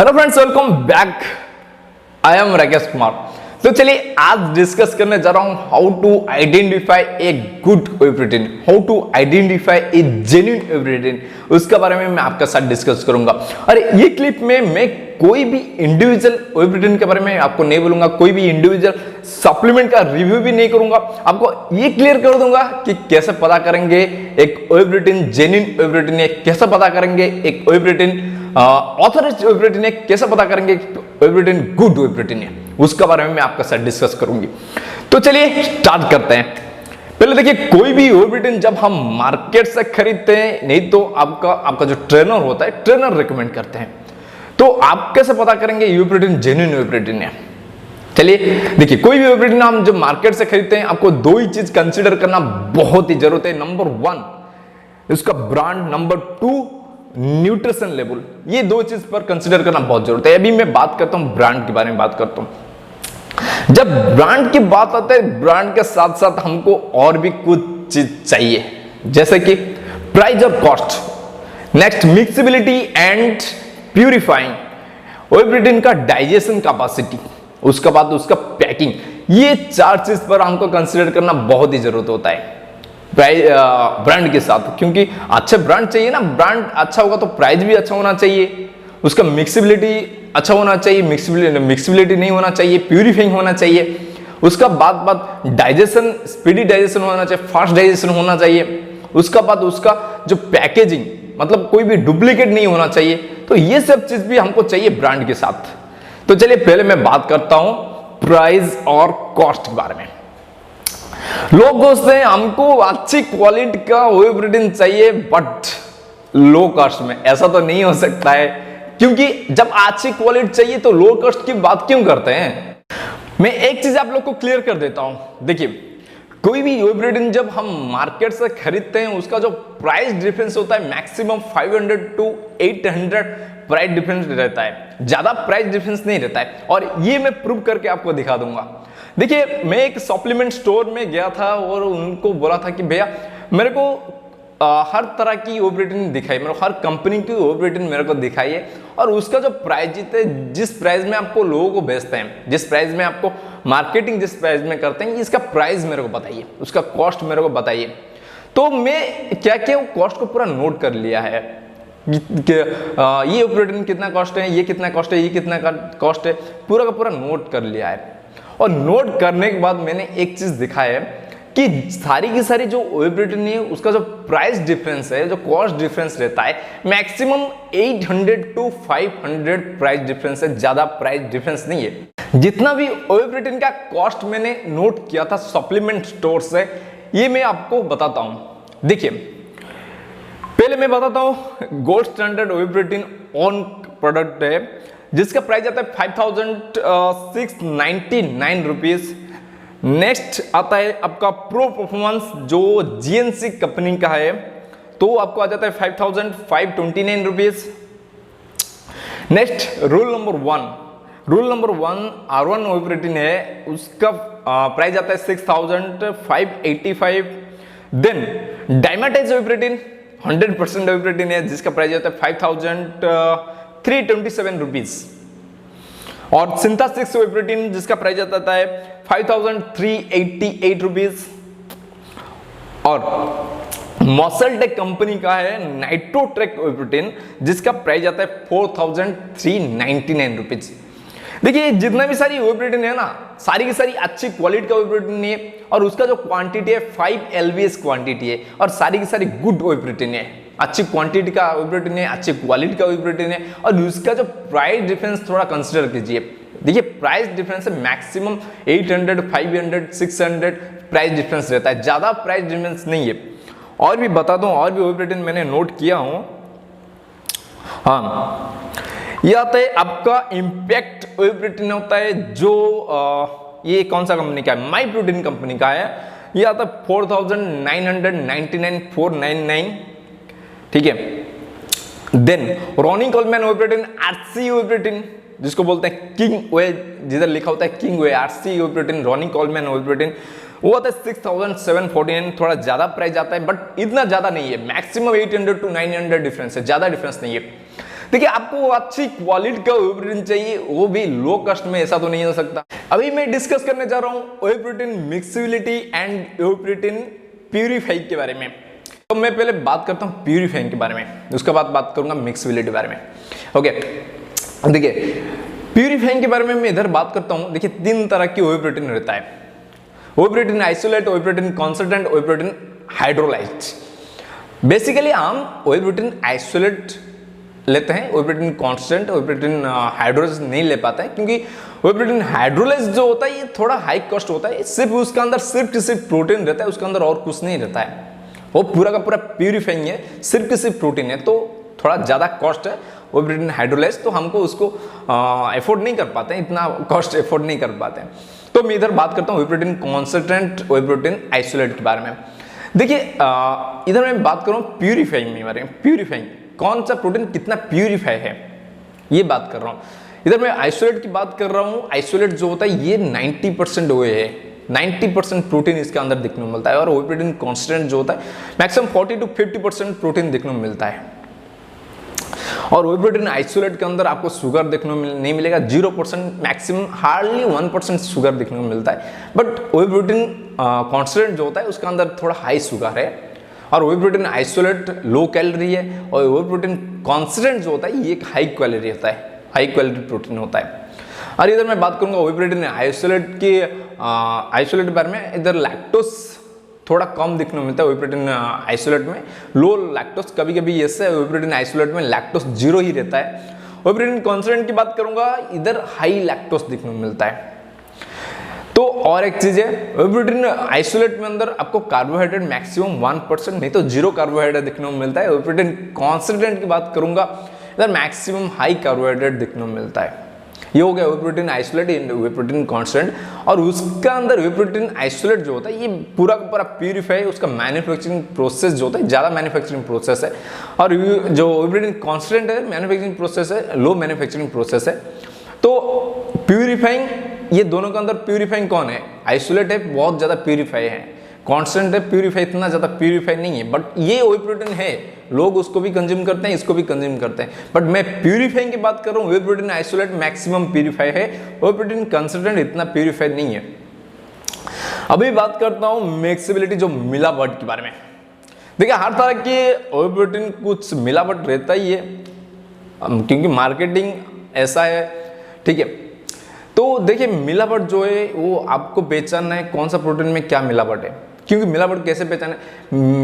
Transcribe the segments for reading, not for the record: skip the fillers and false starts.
Hello friends, welcome back. I am Rakesh Kumar. तो चलिए आज डिस्कस करने जा रहा हूं how to identify a good whey protein, how to identify a genuine whey protein, उसके बारे में मैं आपके साथ डिस्कस करूंगा। और ये क्लिप में मैं कोई भी इंडिविजुअल वेब रिटेन के बारे में आपको नहीं बोलूंगा, कोई भी इंडिविजुअल सप्लीमेंट का रिव्यू भी नहीं करूंगा। आपको ये क्लियर कर दूंगा कि कैसे पता करेंगे एक whey protein genuine whey protein है, कैसे पता करेंगे एक whey protein authorized whey protein है, कैसे पता करेंगे whey protein good whey protein है, उसके बारे में मैं आपके साथ डिस्कस करूंगी। तो चलिए स्टार्ट करते हैं। पहले देखिए, कोई भी वेब रिटेन जब हम मार्केट से खरीदते हैं, नहीं तो आपका जो ट्रेनर होता है, ट्रेनर रिकमेंड करते हैं, तो आप कैसे पता करेंगे whey protein genuine whey protein है। चलिए देखिए, कोई भी वेब रिटेन हम जब मार्केट से खरीदते हैं, आपको दो ही चीज कंसीडर करना बहुत ही जरूरत है। नंबर 1 उसका ब्रांड, नंबर 2 न्यूट्रिशन लेवल। ये दो चीज पर कंसीडर करना बहुत जरूरत है। अभी मैं बात करता हूं ब्रांड के बारे में बात करता हूं। जब ब्रांड की बात आती है, ब्रांड के साथ साथ हमको और भी कुछ चीज चाहिए, जैसे कि प्राइस और cost, next mixability and purifying, whey protein का डाइजेशन कैपेसिटी, उसके बाद उसका पैकिंग। ये चार चीज पर हमको कंसीडर करना बहुत ही जरूरत होता है ब्रांड के साथ, क्योंकि अच्छे ब्रांड चाहिए ना। ब्रांड अच्छा होगा तो प्राइस भी अच्छा होना चाहिए, उसका मिक्सिबिलिटी अच्छा होना चाहिए, मिक्सिबिलिटी नहीं होना चाहिए, प्यूरिफाइंग होना चाहिए, उसका बाद डाइजेशन, स्पीडी डाइजेशन होना चाहिए, फास्ट डाइजेशन होना चाहिए, उसका बाद उसका जो पैकेजिंग, मतलब कोई भी डुप्लीकेट नहीं होना चाहिए। तो ये सब चीज भी हमको चाहिए ब्रांड के साथ। तो चलिए पहले मैं बात करता हूं प्राइस और कॉस्ट के बारे में। लोग सोचते हैं हमको अच्छी क्वालिटी का वेब रिटेन चाहिए बट लो कॉस्ट में। ऐसा तो नहीं हो सकता है, क्योंकि जब अच्छी क्वालिटी चाहिए तो लो कॉस्ट की बात क्यों करते हैं। मैं एक चीज आप लोग को क्लियर कर देता हूं। देखिए, कोई भी वेब रिटेन जब हम मार्केट से खरीदते हैं, उसका जो प्राइस डिफरेंस होता है मैक्सिमम 500 to 800 प्राइस डिफरेंस रहता है, ज्यादा प्राइस डिफरेंस नहीं रहता है। और ये मैं प्रूव करके आपको दिखा दूंगा। देखिए, मैं एक सप्लीमेंट स्टोर में गया था और उनको बोला था कि भैया मेरे को हर तरह की वेब रिटेन दिखाई, मतलब हर कंपनी की वेब रिटेन मेरे को दिखाइए, और उसका जो प्राइस है, जिस प्राइस में आपको लोगों को बेचते हैं, जिस प्राइस में आपको मार्केटिंग जिस प्राइस में करते हैं, इसका प्राइस मेरे को बताइए, उसका कॉस्ट मेरे को बताइए। तो मैं क्या क्या कॉस्ट को पूरा नोट कर लिया है कि ये वेब रिटेन कितना कॉस्ट है, ये कितना कॉस्ट है, ये कितना कॉस्ट है, पूरा का पूरा नोट कर लिया है। और नोट करने के बाद मैंने एक चीज दिखा है कि सारी की सारी जो वेब रिटेन है, उसका जो प्राइस डिफरेंस है, जो कॉस्ट डिफरेंस रहता है, मैक्सिमम 800 to 500 प्राइस डिफरेंस है, ज्यादा प्राइस डिफरेंस नहीं है। जितना भी वेब रिटेन का कॉस्ट मैंने नोट किया था सप्लीमेंट स्टोर से, ये मैं आपको बताता हूं। देखिए, पहले मैं बताता हूं gold standard whey protein on product है, जिसका प्राइस आता है 5699 रुपीज। नेक्स्ट आता है आपका प्रो परफॉर्मेंस, जो जीएनसी कंपनी का है, तो आपको आ जाता है 5529 rupees. Next rule number 1 R1 whey protein है, उसका प्राइस आता है 6585। Then Dymatize whey protein 100% whey protein है, जिसका प्राइस आता है 5327 रुपीज। और सिंथेसिस वेब रिटेन, जिसका प्राइस आता है 5388 रुपीज। और मॉसलटेक कंपनी का है नाइट्रोट्रेक वेब रिटेन, जिसका प्राइस आता है 4399 रुपीज। देखिए, जितना भी सारी वेब रिटेन है ना, सारी की सारी अच्छी क्वालिटी का वेब रिटेन है, और उसका जो क्वांटिटी है 5 LBS क्वांटिटी है, और सारी की सारी गुड वेब रिटेन है, अच्छी क्वांटिटी का वेब रिटेन है, अच्छी क्वालिटी का वेब रिटेन है। और उसका जो प्राइस डिफरेंस थोड़ा कंसीडर कीजिए। देखिए, प्राइस डिफरेंस है मैक्सिमम 800, 500, 600 प्राइस डिफरेंस रहता है, ज्यादा प्राइस डिफरेंस नहीं है। और भी बता दूं, और भी वेब रिटेन मैंने नोट किया हूं। हाँ, यह आता है आपका इम्पैक्ट वेब रिटेन होता है, जो ये कौन सा कंपनी का है, माई प्रोटीन कंपनी का है। यह आता है 4999 499, ठीक है। Then Ronnie Coleman whey protein RC whey protein, जिसको बोलते हैं किंग वे, जिधर लिखा होता है king whey, RC whey protein, Ronnie Coleman whey protein, वो आता है 6749। थोड़ा ज्यादा प्राइस आता है, बट इतना ज्यादा नहीं है, मैक्सिमम 800 to 900 डिफरेंस है, ज्यादा डिफरेंस नहीं है। देखिए आपको अच्छी क्वालिटी का व्हे प्रोटीन चाहिए, वो भी लो कॉस्ट में, ऐसा तो नहीं हो सकता। अभी मैं डिस्कस करने जा रहा हूं whey protein mixability and whey protein purify के बारे में। तो मैं पहले बात करता हूं प्यूरिफाइंग के बारे में, उसके बाद बात करूंगा मिक्सिबिलिटी के बारे में। ओके, देखिए प्यूरिफाइंग के बारे में मैं इधर बात करता हूं। देखिए 3 तरह की व्हे प्रोटीन रहता है, whey protein isolate, whey protein concentrate, whey protein hydrolysed. Basically हम व्हे प्रोटीन आइसोलेट लेते हैं, whey protein constant, whey protein hydrolysed नहीं ले पाते हैं, क्योंकि व्हे प्रोटीन हाइड्रोलाइज्ड जो होता है ये थोड़ा हाई कॉस्ट होता है, सिर्फ उसका अंदर सिर्फ प्रोटीन रहता है, उसके अंदर और कुछ नहीं रहता है, वो पूरा का पूरा प्यूरिफाइंग है, सिर्फ प्रोटीन है, तो थोड़ा ज़्यादा कॉस्ट है व्हे प्रोटीन हाइड्रोलाइज्ड, तो हमको उसको एफोर्ड नहीं कर पाते हैं, इतना कॉस्ट एफोर्ड नहीं कर पाते हैं। तो मैं इधर बात करता हूँ whey protein concentrate, whey protein isolate के बारे में। देखिए इधर मैं बात करूँ प्यूरिफाइंग के बारे में, प्यूरिफाइंग कौन सा प्रोटीन कितना प्यूरिफाई है ये बात कर रहा हूँ। इधर मैं आइसोलेट की बात कर रहा हूँ। आइसोलेट जो होता है ये 90% व्हे है, 90% प्रोटीन इसके अंदर देखने को मिलता है, और व्हे प्रोटीन कांस्टेंट जो होता है मैक्सिमम 40 to 50% प्रोटीन देखने को मिलता है। और व्हे प्रोटीन आइसोलेट के अंदर आपको शुगर देखने को नहीं मिलेगा, 0%, मैक्सिमम हार्डली 1% शुगर देखने को मिलता है। बट व्हे प्रोटीन कांस्टेंट जो होता है उसके अंदर थोड़ा हाई शुगर है, और whey protein isolate low calorie है, और व्हे प्रोटीन कांस्टेंट जो होता है ये एक हाई क्वालिटी होता है, हाई क्वालिटी प्रोटीन होता है। और इधर मैं बात करूंगा व्हे प्रोटीन आइसोलेट के आइसोलेट बारे में। इधर लैक्टोज थोड़ा कम दिखने को मिलता है व्हे प्रोटीन आइसोलेट में, लो लैक्टोज, कभी कभी ऐसे व्हे प्रोटीन आइसोलेट में लैक्टोज 0 ही रहता है। व्हे प्रोटीन कांस्टेंट की बात करूंगा, इधर हाई लैक्टोज दिखने को मिलता है। तो और एक चीज है, व्हे प्रोटीन आइसोलेट में अंदर आपको कार्बोहाइड्रेट मैक्सिमम 1%, नहीं तो 0 कार्बोहाइड्रेट देखने को मिलता है। व्हे प्रोटीन कांस्टेंट की बात करूंगा, इधर मैक्सिमम हाई कार्बोहाइड्रेट देखने को मिलता है। ये हो गया व्हे प्रोटीन आइसोलेट इन व्हे प्रोटीन कांस्टेंट। और उसका अंदर व्हे प्रोटीन आइसोलेट जो होता है ये पूरा का पूरा प्यूरिफाई, उसका मैन्युफैक्चरिंग प्रोसेस जो होता है ज़्यादा मैन्युफैक्चरिंग प्रोसेस है, और जो व्हे प्रोटीन कांस्टेंट है मैन्युफैक्चरिंग प्रोसेस है, लो मैन्युफैक्चरिंग प्रोसेस है। तो प्यूरिफाइंग, ये दोनों के अंदर प्यूरिफाइंग कौन है? आइसोलेट है बहुत ज़्यादा प्यूरिफाई है, कांस्टेंट है प्यूरिफाई इतना ज़्यादा प्यूरिफाई नहीं है, बट ये व्हे प्रोटीन है, लोग उसको भी कंज्यूम करते हैं, इसको भी कंज्यूम करते हैं। बट मैं प्यूरिफाइंग की बात कर रहा हूँ, whey protein isolate maximum purify है, व्हे प्रोटीन कंसेंट्रेट इतना प्यूरिफाई नहीं है। अभी बात करता हूँ मिक्सिबिलिटी, जो मिलावट के बारे में। देखिए हर तरह के व्हे प्रोटीन कुछ मिलावट रहता ही है, क्योंकि मार्केटिंग ऐसा है, ठीक है। तो देखिए मिलावट जो है वो आपको पहचानना है कौन सा प्रोटीन में क्या मिलावट है, क्योंकि मिलावट कैसे पहचाने।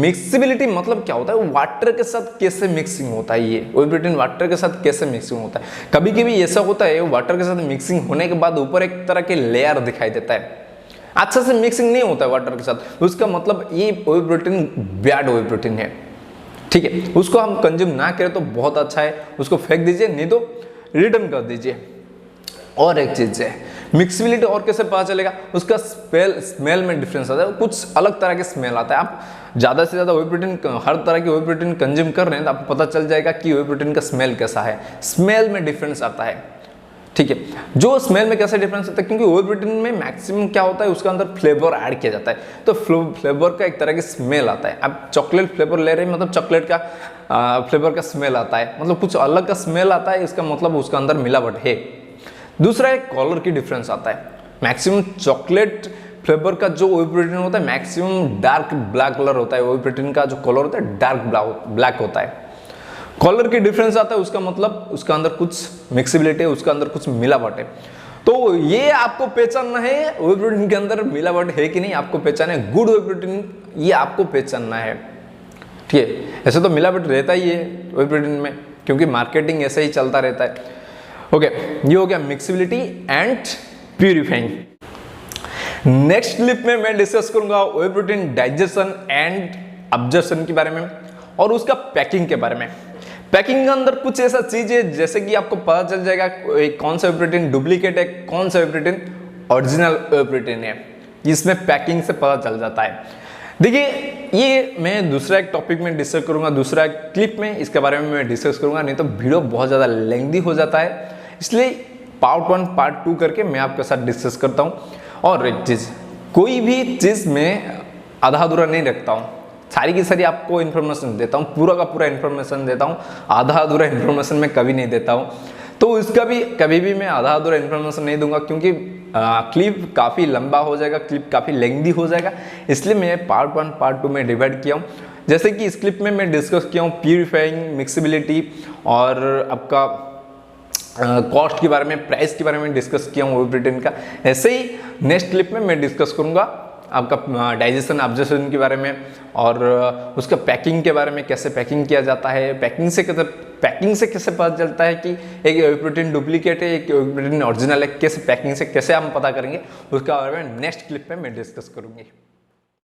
मिक्सिबिलिटी मतलब क्या होता है, वाटर के साथ कैसे मिक्सिंग होता है, ये व्हे प्रोटीन वाटर के साथ कैसे मिक्सिंग होता है। कभी कभी ऐसा होता है वाटर के साथ मिक्सिंग होने के बाद ऊपर एक तरह के लेयर दिखाई देता है, अच्छा से मिक्सिंग नहीं होता है वाटर के साथ, उसका मतलब ये whey protein bad whey protein है, ठीक है। उसको हम कंज्यूम ना करें तो बहुत अच्छा है, उसको फेंक दीजिए, नहीं तो रिटर्न कर दीजिए। और एक चीज है मिक्सिबिलिटी, और कैसे पता चलेगा, उसका स्मेल में डिफरेंस आता है, कुछ अलग तरह के स्मेल आता है। आप ज़्यादा से ज़्यादा व्हे प्रोटीन, हर तरह के व्हे प्रोटीन कंज्यूम कर रहे हैं तो आपको पता चल जाएगा कि व्हे प्रोटीन का स्मेल कैसा है, स्मेल में डिफरेंस आता है, ठीक है। जो स्मेल में कैसे डिफरेंस आता है, क्योंकि व्हे प्रोटीन में मैक्सिमम क्या होता है, उसके अंदर फ्लेवर ऐड किया जाता है, तो फ्लेवर का एक तरह की स्मेल आता है। आप चॉकलेट फ्लेवर ले रहे हैं मतलब चॉकलेट का फ्लेवर का स्मेल आता है, मतलब कुछ अलग का स्मेल आता है, इसका मतलब उसका अंदर मिलावट है। दूसरा एक कलर की डिफरेंस आता है, मैक्सिमम चॉकलेट फ्लेवर का जो व्हे प्रोटीन होता है मैक्सिमम डार्क ब्लैक कलर होता है, व्हे प्रोटीन का जो कलर होता है डार्क ब्लैक होता है। कलर की डिफरेंस आता है, उसका मतलब उसका अंदर कुछ मिक्सिबिलिटी है, उसका अंदर कुछ मिलावट है। तो ये आपको पहचानना है व्हे प्रोटीन के अंदर मिलावट है कि नहीं, आपको पहचानना है गुड व्हे प्रोटीन, ये आपको पहचानना है, ठीक है। ऐसे तो मिलावट रहता ही है व्हे प्रोटीन में, क्योंकि मार्केटिंग ऐसे ही चलता रहता है। ओके, ये हो गया mixability and purifying. Next clip में मैं डिस्कस करूंगा whey protein digestion and absorption के बारे में, और उसका पैकिंग के बारे में। पैकिंग के अंदर कुछ ऐसा चीज है जैसे कि आपको पता चल जाएगा कौन सा व्हे प्रोटीन डुप्लीकेट है, कौन सा whey protein original whey protein है, इसमें पैकिंग से पता चल जाता है। देखिए ये मैं दूसरा एक टॉपिक में डिस्कस करूंगा, दूसरा एक क्लिप में इसके बारे में मैं डिस्कस करूंगा, नहीं तो वीडियो बहुत ज़्यादा लेंथी हो जाता है, इसलिए पार्ट 1 पार्ट 2 करके मैं आपके साथ डिस्कस करता हूँ। और एक चीज़, कोई भी चीज़ में आधा अधूरा नहीं रखता हूँ, सारी की सारी आपको इन्फॉर्मेशन देता हूँ, पूरा का पूरा इन्फॉर्मेशन देता हूँ, आधा अधूरा इन्फॉर्मेशन मैं कभी नहीं देता हूँ। तो इसका भी कभी भी मैं आधा अधूरा इन्फॉर्मेशन नहीं दूंगा, क्योंकि क्लिप काफ़ी लंबा हो जाएगा, क्लिप काफ़ी लेंथी हो जाएगा, इसलिए मैं पार्ट 1 पार्ट 2 में डिवाइड किया हूँ। जैसे कि इस क्लिप में मैं डिस्कस किया हूँ प्यूरिफाइंग, मिक्सिबिलिटी और आपका कॉस्ट के बारे में, प्राइस के बारे में डिस्कस किया हूँ ओवरब्रिटेन का। ऐसे ही नेक्स्ट क्लिप में मैं डिस्कस करूँगा आपका डाइजेशन ऑब्जर्वेशन के बारे में और उसका पैकिंग के बारे में, कैसे पैकिंग किया जाता है, पैकिंग से कैसे पता चलता है कि एक ओवरब्रिटेन डुप्लीकेट है, एक ओवरब्रिटेन ओरिजिनल है, कैसे पैकिंग से कैसे हम पता करेंगे, उसके बारे में नेक्स्ट क्लिप में मैं डिस्कस करूँगी।